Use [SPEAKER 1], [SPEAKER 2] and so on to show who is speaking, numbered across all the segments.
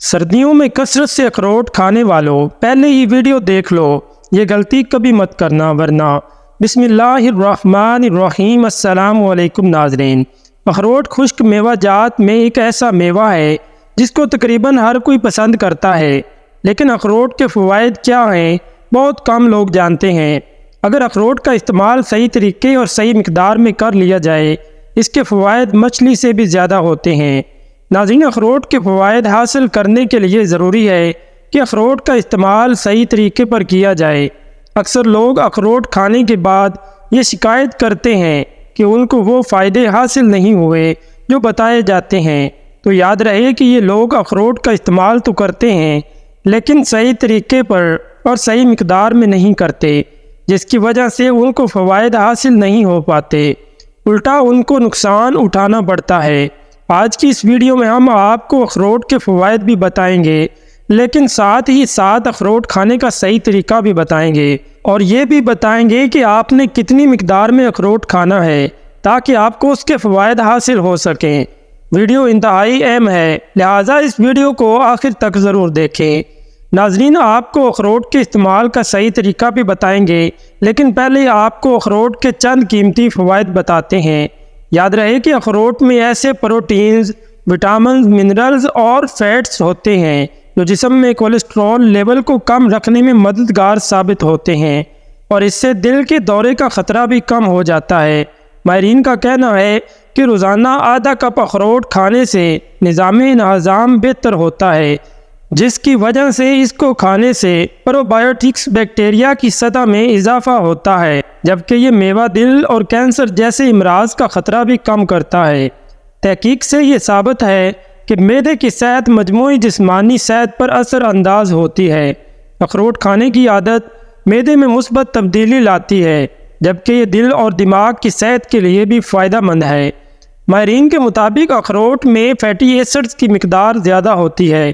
[SPEAKER 1] سردیوں میں کثرت سے اخروٹ کھانے والوں پہلے ہی ویڈیو دیکھ لو، یہ غلطی کبھی مت کرنا ورنہ۔ بسم اللہ الرحمن الرحیم۔ السلام علیکم ناظرین۔ اخروٹ خشک میوہ جات میں ایک ایسا میوہ ہے جس کو تقریباً ہر کوئی پسند کرتا ہے، لیکن اخروٹ کے فوائد کیا ہیں بہت کم لوگ جانتے ہیں۔ اگر اخروٹ کا استعمال صحیح طریقے اور صحیح مقدار میں کر لیا جائے، اس کے فوائد مچھلی سے بھی زیادہ ہوتے ہیں۔ ناظرین، اخروٹ کے فوائد حاصل کرنے کے لیے ضروری ہے کہ اخروٹ کا استعمال صحیح طریقے پر کیا جائے۔ اکثر لوگ اخروٹ کھانے کے بعد یہ شکایت کرتے ہیں کہ ان کو وہ فائدے حاصل نہیں ہوئے جو بتائے جاتے ہیں۔ تو یاد رہے کہ یہ لوگ اخروٹ کا استعمال تو کرتے ہیں لیکن صحیح طریقے پر اور صحیح مقدار میں نہیں کرتے، جس کی وجہ سے ان کو فوائد حاصل نہیں ہو پاتے، الٹا ان کو نقصان اٹھانا پڑتا ہے۔ آج کی اس ویڈیو میں ہم آپ کو اخروٹ کے فوائد بھی بتائیں گے، لیکن ساتھ ہی ساتھ اخروٹ کھانے کا صحیح طریقہ بھی بتائیں گے، اور یہ بھی بتائیں گے کہ آپ نے کتنی مقدار میں اخروٹ کھانا ہے تاکہ آپ کو اس کے فوائد حاصل ہو سکیں۔ ویڈیو انتہائی اہم ہے، لہٰذا اس ویڈیو کو آخر تک ضرور دیکھیں۔ ناظرین، آپ کو اخروٹ کے استعمال کا صحیح طریقہ بھی بتائیں گے، لیکن پہلے آپ کو اخروٹ کے چند قیمتی فوائد بتاتے ہیں۔ یاد رہے کہ اخروٹ میں ایسے پروٹینز، وٹامنز، منرلز اور فیٹس ہوتے ہیں جو جسم میں کولیسٹرول لیول کو کم رکھنے میں مددگار ثابت ہوتے ہیں، اور اس سے دل کے دورے کا خطرہ بھی کم ہو جاتا ہے۔ ماہرین کا کہنا ہے کہ روزانہ آدھا کپ اخروٹ کھانے سے نظام انہضام بہتر ہوتا ہے، جس کی وجہ سے اس کو کھانے سے پروبایوٹکس بیکٹیریا کی سطح میں اضافہ ہوتا ہے، جبکہ یہ میوہ دل اور کینسر جیسے امراض کا خطرہ بھی کم کرتا ہے۔ تحقیق سے یہ ثابت ہے کہ معدے کی صحت مجموعی جسمانی صحت پر اثر انداز ہوتی ہے۔ اخروٹ کھانے کی عادت معدے میں مثبت تبدیلی لاتی ہے، جبکہ یہ دل اور دماغ کی صحت کے لیے بھی فائدہ مند ہے۔ ماہرین کے مطابق اخروٹ میں فیٹی ایسڈز کی مقدار زیادہ ہوتی ہے،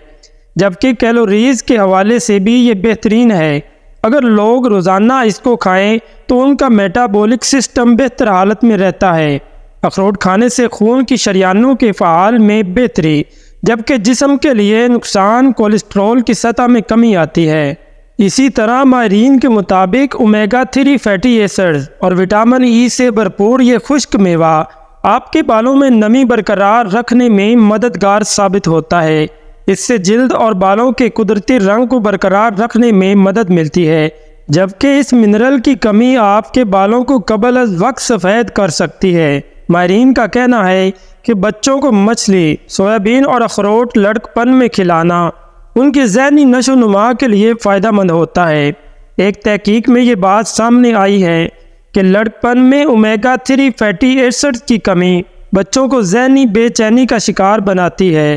[SPEAKER 1] جبکہ کیلوریز کے حوالے سے بھی یہ بہترین ہے۔ اگر لوگ روزانہ اس کو کھائیں تو ان کا میٹابولک سسٹم بہتر حالت میں رہتا ہے۔ اخروٹ کھانے سے خون کی شریانوں کے فعال میں بہتری، جبکہ جسم کے لیے نقصان کولیسٹرول کی سطح میں کمی آتی ہے۔ اسی طرح ماہرین کے مطابق اومیگا 3 فیٹی ایسڈز اور وٹامن ای سے بھرپور یہ خشک میوہ آپ کے بالوں میں نمی برقرار رکھنے میں مددگار ثابت ہوتا ہے۔ اس سے جلد اور بالوں کے قدرتی رنگ کو برقرار رکھنے میں مدد ملتی ہے، جبکہ اس منرل کی کمی آپ کے بالوں کو قبل از وقت سفید کر سکتی ہے۔ ماہرین کا کہنا ہے کہ بچوں کو مچھلی، سویابین اور اخروٹ لڑکپن میں کھلانا ان کی ذہنی نشو و نما کے لیے فائدہ مند ہوتا ہے۔ ایک تحقیق میں یہ بات سامنے آئی ہے کہ لڑکپن میں اومیگا 3 فیٹی ایسڈز کی کمی بچوں کو ذہنی بے چینی کا شکار بناتی ہے،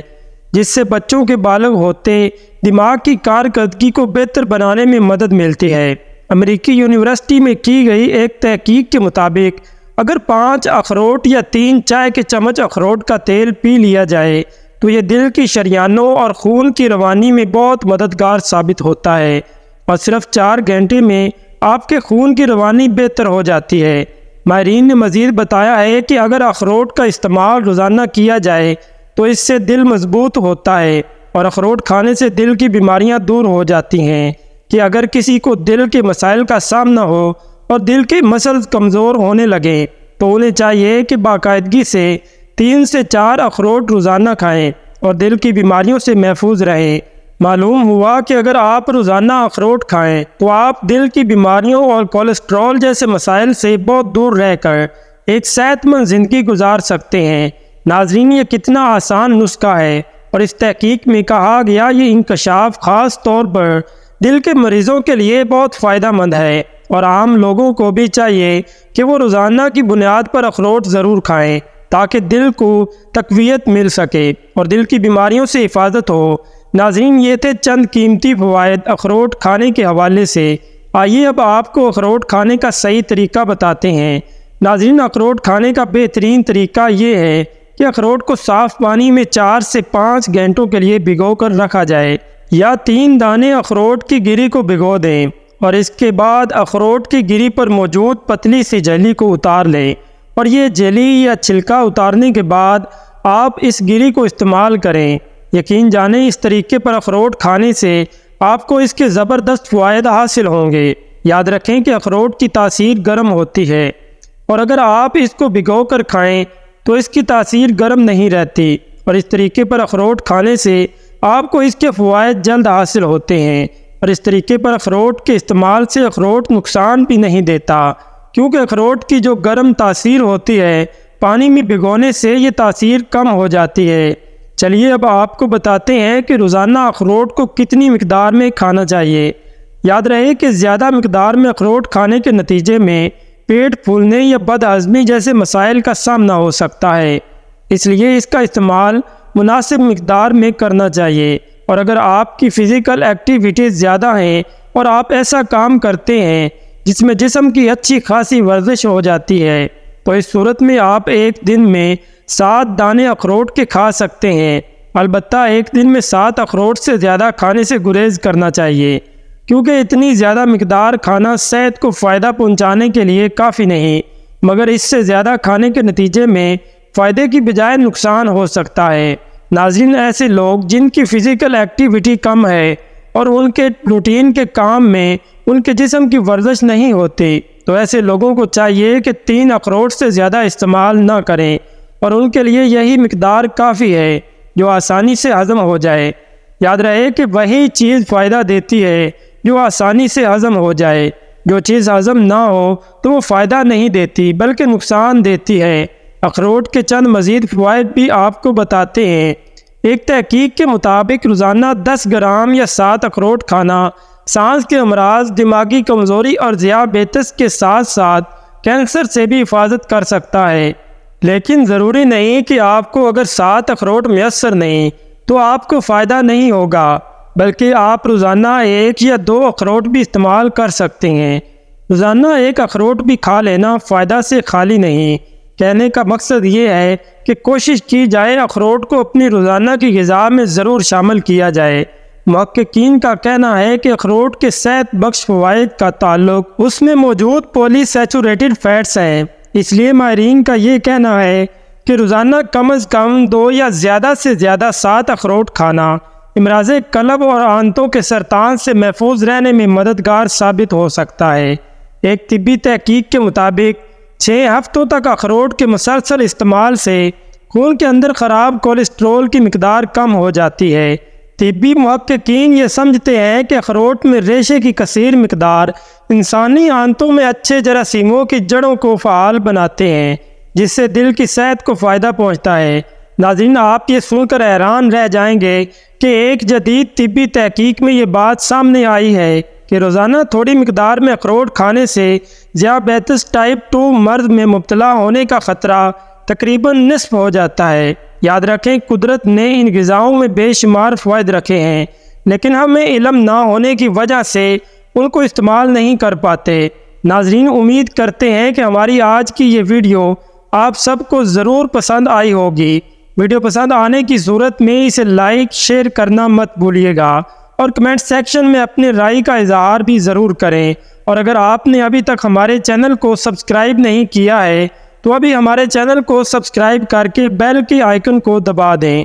[SPEAKER 1] جس سے بچوں کے بالغ ہوتے دماغ کی کارکردگی کو بہتر بنانے میں مدد ملتی ہے۔ امریکی یونیورسٹی میں کی گئی ایک تحقیق کے مطابق اگر 5 اخروٹ یا 3 چائے کے چمچ اخروٹ کا تیل پی لیا جائے تو یہ دل کی شریانوں اور خون کی روانی میں بہت مددگار ثابت ہوتا ہے، اور صرف 4 گھنٹے میں آپ کے خون کی روانی بہتر ہو جاتی ہے۔ ماہرین نے مزید بتایا ہے کہ اگر اخروٹ کا استعمال روزانہ کیا جائے تو اس سے دل مضبوط ہوتا ہے، اور اخروٹ کھانے سے دل کی بیماریاں دور ہو جاتی ہیں۔ کہ اگر کسی کو دل کے مسائل کا سامنا ہو اور دل کے مسلز کمزور ہونے لگیں تو انہیں چاہیے کہ باقاعدگی سے 3 سے 4 اخروٹ روزانہ کھائیں اور دل کی بیماریوں سے محفوظ رہیں۔ معلوم ہوا کہ اگر آپ روزانہ اخروٹ کھائیں تو آپ دل کی بیماریوں اور کولیسٹرول جیسے مسائل سے بہت دور رہ کر ایک صحت مند زندگی گزار سکتے ہیں۔ ناظرین، یہ کتنا آسان نسخہ ہے، اور اس تحقیق میں کہا گیا یہ انکشاف خاص طور پر دل کے مریضوں کے لیے بہت فائدہ مند ہے، اور عام لوگوں کو بھی چاہیے کہ وہ روزانہ کی بنیاد پر اخروٹ ضرور کھائیں تاکہ دل کو تقویت مل سکے اور دل کی بیماریوں سے حفاظت ہو۔ ناظرین، یہ تھے چند قیمتی فوائد اخروٹ کھانے کے حوالے سے۔ آئیے اب آپ کو اخروٹ کھانے کا صحیح طریقہ بتاتے ہیں۔ ناظرین، اخروٹ کھانے کا بہترین طریقہ یہ ہے کہ اخروٹ کو صاف پانی میں 4 سے 5 گھنٹوں کے لیے بھگو کر رکھا جائے، یا 3 دانے اخروٹ کی گری کو بھگو دیں، اور اس کے بعد اخروٹ کی گری پر موجود پتلی سی جیلی کو اتار لیں، اور یہ جیلی یا چھلکا اتارنے کے بعد آپ اس گری کو استعمال کریں۔ یقین جانیں اس طریقے پر اخروٹ کھانے سے آپ کو اس کے زبردست فوائد حاصل ہوں گے۔ یاد رکھیں کہ اخروٹ کی تاثیر گرم ہوتی ہے، اور اگر آپ اس کو بھگو کر کھائیں تو اس کی تاثیر گرم نہیں رہتی، اور اس طریقے پر اخروٹ کھانے سے آپ کو اس کے فوائد جلد حاصل ہوتے ہیں۔ اور اس طریقے پر اخروٹ کے استعمال سے اخروٹ نقصان بھی نہیں دیتا، کیونکہ اخروٹ کی جو گرم تاثیر ہوتی ہے پانی میں بھگونے سے یہ تاثیر کم ہو جاتی ہے۔ چلیے اب آپ کو بتاتے ہیں کہ روزانہ اخروٹ کو کتنی مقدار میں کھانا چاہیے۔ یاد رہے کہ زیادہ مقدار میں اخروٹ کھانے کے نتیجے میں پیٹ پھولنے یا بد ہضمی جیسے مسائل کا سامنا ہو سکتا ہے، اس لیے اس کا استعمال مناسب مقدار میں کرنا چاہیے۔ اور اگر آپ کی فزیکل ایکٹیویٹیز زیادہ ہیں اور آپ ایسا کام کرتے ہیں جس میں جسم کی اچھی خاصی ورزش ہو جاتی ہے، تو اس صورت میں آپ ایک دن میں 7 دانے اخروٹ کے کھا سکتے ہیں۔ البتہ ایک دن میں 7 اخروٹ سے زیادہ کھانے سے گریز کرنا چاہیے، کیونکہ اتنی زیادہ مقدار کھانا صحت کو فائدہ پہنچانے کے لیے کافی نہیں، مگر اس سے زیادہ کھانے کے نتیجے میں فائدے کی بجائے نقصان ہو سکتا ہے۔ ناظرین، ایسے لوگ جن کی فزیکل ایکٹیویٹی کم ہے اور ان کے روٹین کے کام میں ان کے جسم کی ورزش نہیں ہوتی، تو ایسے لوگوں کو چاہیے کہ 3 اخروٹ سے زیادہ استعمال نہ کریں، اور ان کے لیے یہی مقدار کافی ہے جو آسانی سے ہضم ہو جائے۔ یاد رہے کہ وہی چیز فائدہ دیتی ہے جو آسانی سے ہضم ہو جائے۔ جو چیز ہضم نہ ہو تو وہ فائدہ نہیں دیتی بلکہ نقصان دیتی ہے۔ اخروٹ کے چند مزید فوائد بھی آپ کو بتاتے ہیں۔ ایک تحقیق کے مطابق روزانہ 10 گرام یا 7 اخروٹ کھانا سانس کے امراض، دماغی کمزوری اور ذیابیطس کے ساتھ ساتھ کینسر سے بھی حفاظت کر سکتا ہے۔ لیکن ضروری نہیں کہ آپ کو اگر 7 اخروٹ میسر نہیں تو آپ کو فائدہ نہیں ہوگا، بلکہ آپ روزانہ 1 یا 2 اخروٹ بھی استعمال کر سکتے ہیں۔ روزانہ 1 اخروٹ بھی کھا لینا فائدہ سے خالی نہیں۔ کہنے کا مقصد یہ ہے کہ کوشش کی جائے اخروٹ کو اپنی روزانہ کی غذا میں ضرور شامل کیا جائے۔ محققین کا کہنا ہے کہ اخروٹ کے صحت بخش فوائد کا تعلق اس میں موجود پولی سیچوریٹڈ فیٹس ہیں۔ اس لیے ماہرین کا یہ کہنا ہے کہ روزانہ کم از کم 2 یا زیادہ سے زیادہ 7 اخروٹ کھانا امراض قلب اور آنتوں کے سرطان سے محفوظ رہنے میں مددگار ثابت ہو سکتا ہے۔ ایک طبی تحقیق کے مطابق 6 ہفتوں تک اخروٹ کے مسلسل استعمال سے خون کے اندر خراب کولیسٹرول کی مقدار کم ہو جاتی ہے۔ طبی محققین یہ سمجھتے ہیں کہ اخروٹ میں ریشے کی کثیر مقدار انسانی آنتوں میں اچھے جراثیموں کی جڑوں کو فعال بناتے ہیں، جس سے دل کی صحت کو فائدہ پہنچتا ہے۔ ناظرین، آپ یہ سن کر حیران رہ جائیں گے کہ ایک جدید طبی تحقیق میں یہ بات سامنے آئی ہے کہ روزانہ تھوڑی مقدار میں اخروٹ کھانے سے ذیابیطس ٹائپ 2 مرض میں مبتلا ہونے کا خطرہ تقریباً نصف ہو جاتا ہے۔ یاد رکھیں، قدرت نے ان غذاؤں میں بے شمار فوائد رکھے ہیں، لیکن ہمیں علم نہ ہونے کی وجہ سے ان کو استعمال نہیں کر پاتے۔ ناظرین، امید کرتے ہیں کہ ہماری آج کی یہ ویڈیو آپ سب کو ضرور پسند آئی ہوگی۔ ویڈیو پسند آنے کی صورت میں اسے لائک شیئر کرنا مت بھولیے گا، اور کمنٹ سیکشن میں اپنے رائے کا اظہار بھی ضرور کریں۔ اور اگر آپ نے ابھی تک ہمارے چینل کو سبسکرائب نہیں کیا ہے تو ابھی ہمارے چینل کو سبسکرائب کر کے بیل کی آئیکن کو دبا دیں۔